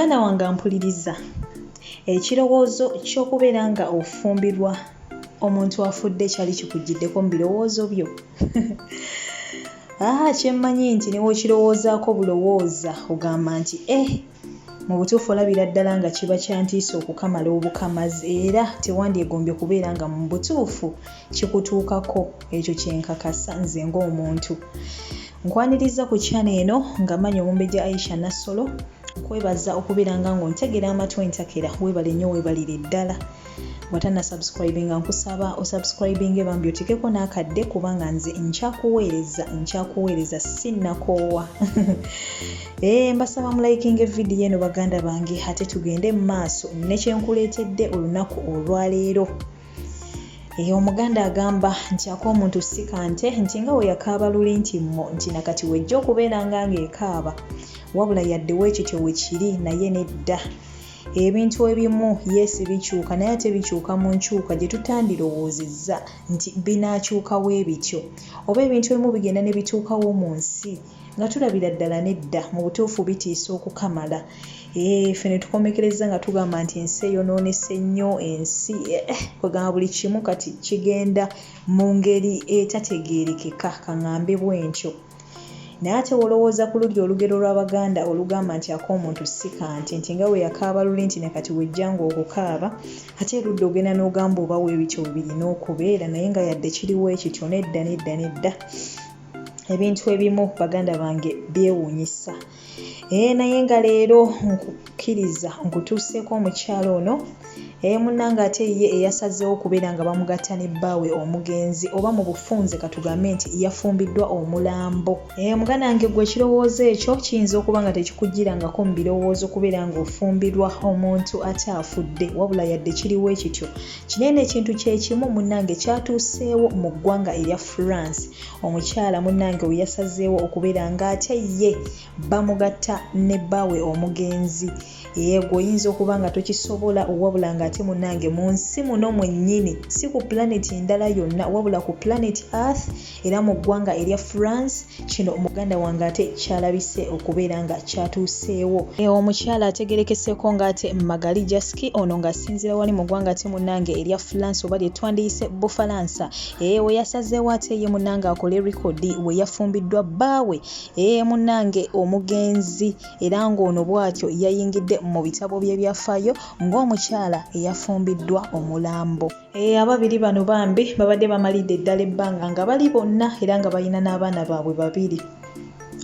Muganda wange ampuliriza ekirowoozo ky'okubeera nga ofumbirwa omuntu afudde kyali kikujiddeko mu birowoozo byo? Kyemmanyi nti newe okirowoozaako bulowooza ogamba nti mu butuufu olabira ddala nga kiba kyantiisa okukamala obukamazi era tewandyegombye kubeera nga mu butuufu kikutuukako. Ekyo kyenkakasa nze ng'omuntu. Nkwaniriza ku channel eno nga manyi Omumbejja Aisha Nassolo. Nkwebaza okubeera nga ng'ontegera amatwi entakera. Weebale nnyo, weebalire ddala. Watana subscribinga nkusaba osubscribinge bambi otekeko n'akadde kubanga nze nkyakuweereza sinnakoowa. Mbasaba mulayikinge vidiyo eno baganda bange ate tugende mu maaso ne kyenkuleetedde olunaku olwaleero. Omuganda agamba nti ak'omuntu si kante nti nga we yakaaba luli ntimmo nti nakati wejja okubeera nga ng'ekaaba wabula yadde weekityo wekiri naye nedda. Ebintu ebimu yesi bikyuka naye ate bikyuka mu nkyuka gye tutandirowoozezza nti binaakyukawo ebityo, oba ebintu ebimu bigenda ne bituukawo mu nsi nga tulabira ddala nedda mu butuufu bitiisa okukamala. Ffe ne tukomekereza nga tugamba nti ensi eyonoonese nnyo, ensi kwegamba buli kimu kati kigenda mu ngeri etategeerekeka, kaŋŋambe bwentyo. Naye ate olowooza ku luli olugero lw'Abaganda olugamba nti ak'omuntu si kante nti nga we yakaaba luli nti nakati wejja ng'okukaaba, ate erudda ogenda n'ogamba obawo ebityo birina okubeera naye nga yadde kiriwo ekityo nedda. Ebintu ebimu baganda bange byewuunyisa. Naye nga leero nkukkiriza nkutuuseeko omukyalo ono munnange ate ye eyasazeewo okubeera nga bamugatta ne bbaawe omugenzi oba mu bufunze katugambe nti yafumbiddwa omulambo. Muganda wange gwe ekirowoozo ekyo kiyinza okuba nga tekikugirangako mu birowoozo kubeera nga ofumbirwa omuntu ate afudde wabula yadde kiriwo ekityo. Kinene ekintu kyekimu munnange kyatuuseewo mu ggwanga erya France. Omukyala munnange we yasazeewo okubeera nga ate ye bamugatta ne bbaawe omugenzi. Oyinza okuba nga tokisobola wabula nga ate munnange mu nsi muno mwennyini si ku planeti ndala yonna wabula ku planet Earth era mu ggwanga erya France kino muganda wange ate kyalabise okubeera nga kyatuuseewo. Omukyala ategerekeseeko nga ate Magali Jaski ono nga asinzira wali mu ggwanga ate munnange erya France oba lye twandiyise Bufalansa. We yasazeewo ate ye munnange akole rekodi we yafumbiddwa bbaawe munnange omugenzi era ng'ono bw'atyo yayingidde mu bitabo by'ebyafaayo ng'omukyala eyafumbiddwa omulambo. Ababiri bano bambi babadde bamalidde eddala ebbanga nga bali bonna era nga balina n'abaana baabwe babiri.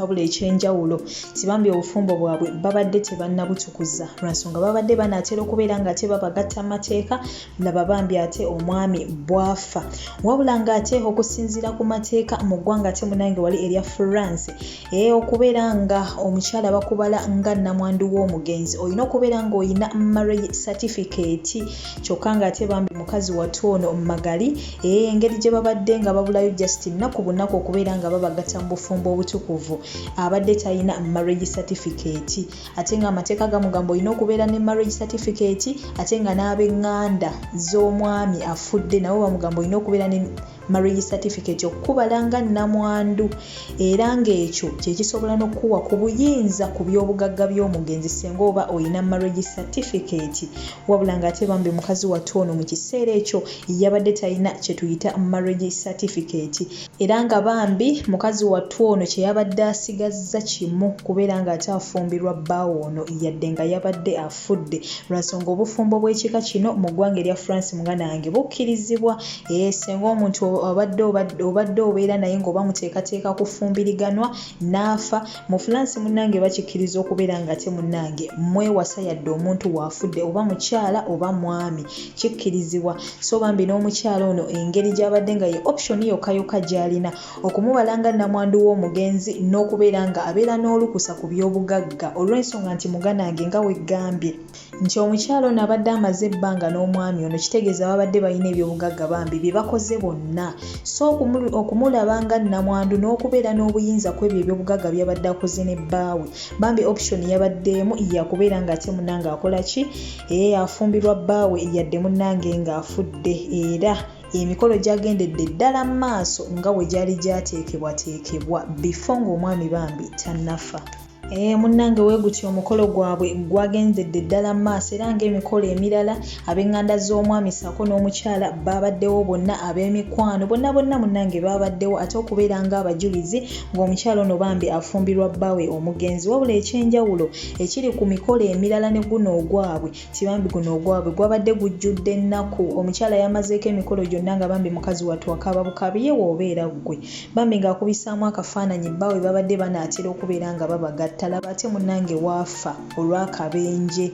Wabula ekyenjawulo ti bambi obufumbo bwabwe babadde tebannabutukuza lwansonga babadde banaatera okubeera nga ate babagatta mateeka laba bambi ate omwami bwafa. Wabula nga ate okusinziira ku mateeka mu ggwanga ate munange wali erya France okubeera nga omukyala bakubala nga nnamwandu w'omugenzi olina okubeera ng'olina marriage certificate kyokka nga ate bambi mukazi wattu ono Magali engeri gye babadde nga babulayo just nnaku bunaku okubeera nga babagatta mu bufumbo obutukuvu abadde talina marriage certificate ate nga amateeka gamugamba olina okubeera ne marriage certificate ate nga n'ab'eŋŋanda z'omwami afudde nabo bamugamba olina okubeera ne marriage certificate okukubala nga nnamwandu era ng'ekyo kye kisobola n'okuwa ku buyinza ku by'obugagga by'omugenzi singa oba olina marriage certificate. Wabula nga ate bambi mukazi wattu ono mu kiseera ekyo yabadde talina kye tuyita marriage certificate era nga bambi mukazi wattu ono kye yabadde asigazza kimu kubeera nga ate afumbirwa bbaawe ono yadde nga yabadde afudde lwansonga obufumbo bw'ekika kino mu ggwanga erya France muganda wange bukkirizibwa. Singa omuntu obadde obeera naye ng'oba muteekateeka kufumbiriganwa n'afa mu France munnange bakikkiriza okubeera nga ate munnange mwewasa yadde omuntu waafudde oba mukyala oba mwami kikkirizibwa. So bambi n'omukyala ono engeri gy'abadde nga ye option yokka gy'alina okumubala nga nnamwandu w'omugenzi n'okubeera nga abeera n'olukusa ku by'obugagga olw'ensonga nti muganda wange nga weggambye nti omukyala ono abadde amaze ebbanga n'omwami ono kitegeeza babadde balina ebyobugagga bambi bye bakoze bonna. So okumulaba nga nnamwandu n'okubeera n'obuyinza ku ebyo ebyobugagga byabadde akoze ne bbaawe bambi option yabaddeemu yakubeera nga ate munnange akola ki afumbirwa bbaawe yadde munnange ng'afudde era emikolo gyagendedde ddala mu maaso nga we gyali gyateekebwateekebwa before ng'omwami bambi tannafa. Munnange weegutya omukolo gwabwe gwagenzedde ddala maaso era ng'emikolo emirala ab'eŋŋanda z'omwami ssaako n'omukyala baabaddewo bonna ab'emikwano bonna munnange baabaddewo ate okubeera ng'abajulizi ng'omukyala ono bambi afumbirwa bbaawe omugenzi wabula ekyenjawulo ekiri ku mikolo emirala ne guno ogwabwe tibambi guno ogwabwe gwabadde gujjudde ennaku omukyala yamazeeko emikolo gyonna nga bambi mukazi wattu akaaba bukabi ye woobeera ggwe bambi ng'akubisaamu akafaananyi bbaawe babadde banaatera okubeera nga babagatta laba ate munnange waafa olw'akabenje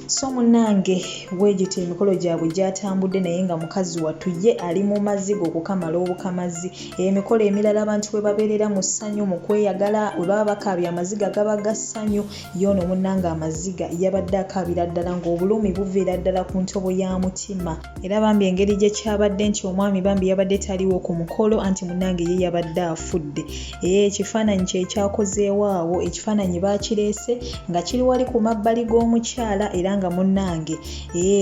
so munnange weegitya emikolo gyabwe gyatambudde naye nga mukazi wattu ye ali mu maziga okukamala obukamazi emikolo emirala abantu we babeerera mu ssanyu mu kweyagala we baba bakaabya amaziga gaba ga ssanyu y'ono munnange amaziga yabadde akaabira ddala ng'obulumi buviira ddala ku ntobo ya mutima era bambi engeri gye kyabadde nti omwami bambi yabadde taliwo ku mukolo anti munnange ye yabadde afudde ekifaananyi kye kyakozeewo awo ekifaananyi baakireese nga kiri wali ku mabbali g'omukyala era nga munnange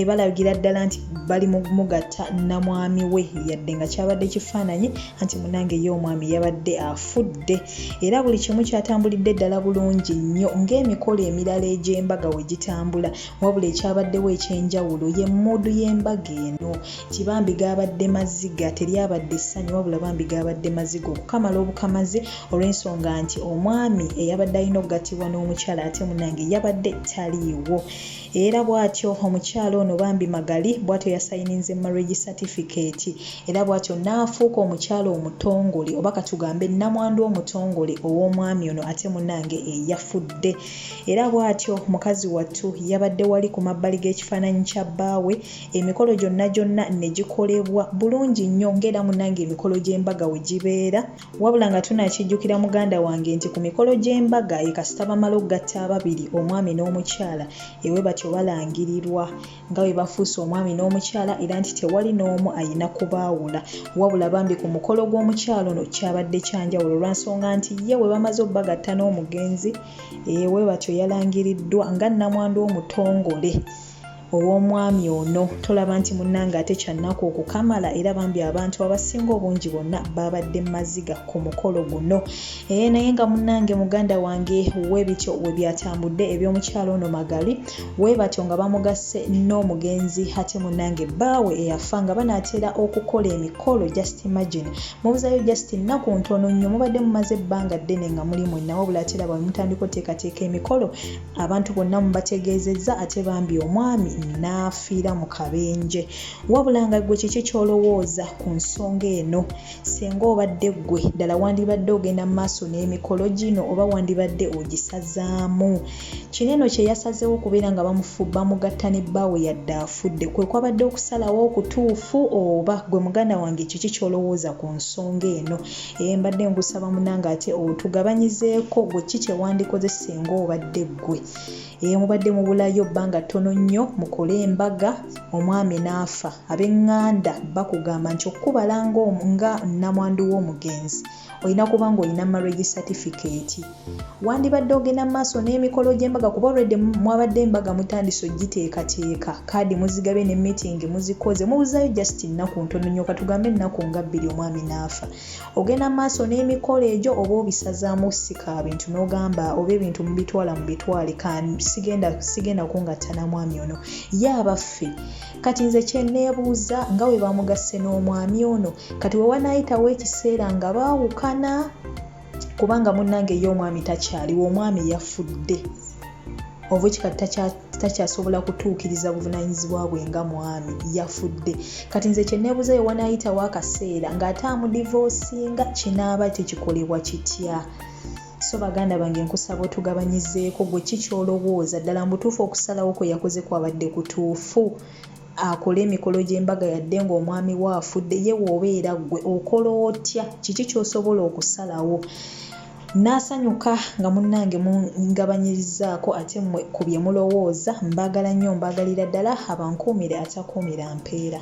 balagira ddala nti bali mugatta na mwami we yadde nga kyabadde kifaananyi anti munnange ye omwami yabadde afudde era buli kimu kyatambulidde ddala bulungi nnyo ng'emikolo emirala egy'embaga we gitambula wabula ekyabaddewo ekyenjawulo ye mmuudu y'embaga eno tibambi gaabadde maziga teryabadde essanyu wabula bambi gaabadde maziga okukamala obukamazi olw'ensonga nti omwami eyabadde alina okugattibwa n'omukyala ate munnange yabadde taliiwo era bw'atyo omukyala ono bambi magali bw'atyo yasayininze marriage certificate era bw'atyo n'afuuka omukyala omutongole oba katugambe nnamwandu omutongole ow'omwami ono ate munnange eyafudde era bw'atyo mukazi wattu yabadde wali ku mabbali g'ekifaananyi kya bbaawe emikolo gyonna ne gikolebwa bulungi nnyo ng'era munnange emikolo gy'embaga we gibeera wabula nga tunakijjukira muganda wange nti ku mikolo gy'embaga kasita bamala okugatta ababiri omwami n'omukyala ewe batyo balangirirwa nga bwe bafuuse omwami n'omukyala era nti tewali n'omu ayina kubaawula wabula bambi ku mukolo gw'omukyala ono kyabadde kyanjawulo olwansonga nti ye we bamaze obbagatta n'omugenzi we batyo yalangiriddwa nga nnamwandu omutongole ow'omwami ono tolaba nti munnange ate kyannaku okukamala era bambi abantu abasinga obungi bonna babadde maziga ku mukolo guno naye nga munnange muganda wange webityo we byatambudde eby'omukyalo ono magali webatyo nga bamugasse n'omugenzi ate munnange bbaawe eyafa nga banaatera okukola emikolo just imagine mubuzayo just nnaku ntono nnyo mubadde mumaze ebbanga ddene nga muli mwenna wabula ate laba mutandika oteekateeka emikolo abantu bonna mubategeezezza ate bambi omwami n'afiira mu kabenje wabula nga gwe kiki kyolowooza ku nsonga eno singa obadde ggwe ddala wandibadde ogenda mu maaso n'emikolo gino oba wandibadde ogisazaamu kino eno kye yasazeewo okubeera nga bamugatta ne bbaawe yadde afudde kwe kwabadde okusalawo okutuufu oba gwe muganda wange kiki kyolowooza ku nsonga eno mbadde ngusaba munange ate otugabanyizeeko gwe kiki kyewandikoze singa obadde ggwe mubadde mubulayo bbanga ttono nnyo mukole embaga omwami n'afa ab'eŋŋanda bakugamba nti okubala nga nnamwandu w'omugenzi olina kuba ng'olina marriage certificate wandibadde ogenda mu maaso n'emikolo gy'embaga kuba olwedde mwabadde embaga mutandise ogiteekateeka kaadi muzigabye ne meeting muzikoze mubuzayo just nnaku ntono nnyo katugambe ennaku nga 2 omwami n'afa ogenda mu maaso n'emikolo egyo oba obisazaamu sika bintu n'ogamba oba ebintu mubitwala mubitwale sigenda kungatta na mwami ono yabaffe kati nze kyenneebuuza nga we bamugasse n'omwami ono kati we wanaayitawo ekiseera nga baawukana kubanga munnange ye omwami takyaliwo omwami yafudde oba kikati takyasobola kutuukiriza buvunaanyizibwa bwe nga mwami yafudde kati nze kyenneebuuza ye wanaayitawo akaseera ng'ate amudivoosinga kinaaba tekikolebwa kitya so baganda bange nkusaba otugabanyizeeko gwe kikyolowooza ddala mbutuufu okusalawo kwe yakoze kwabadde kutuufu akole emikolo gy'embaga yadde ng'omwami waafudde ye woobeera ggwe okola otya kiki ky'osobola okusalawo n'asanyuka nga munnange mungabanyirizaako ate mmwe ku bye mulowooza mbaagala nnyo mbaagalira ddala abankuumire atakuumira mpeera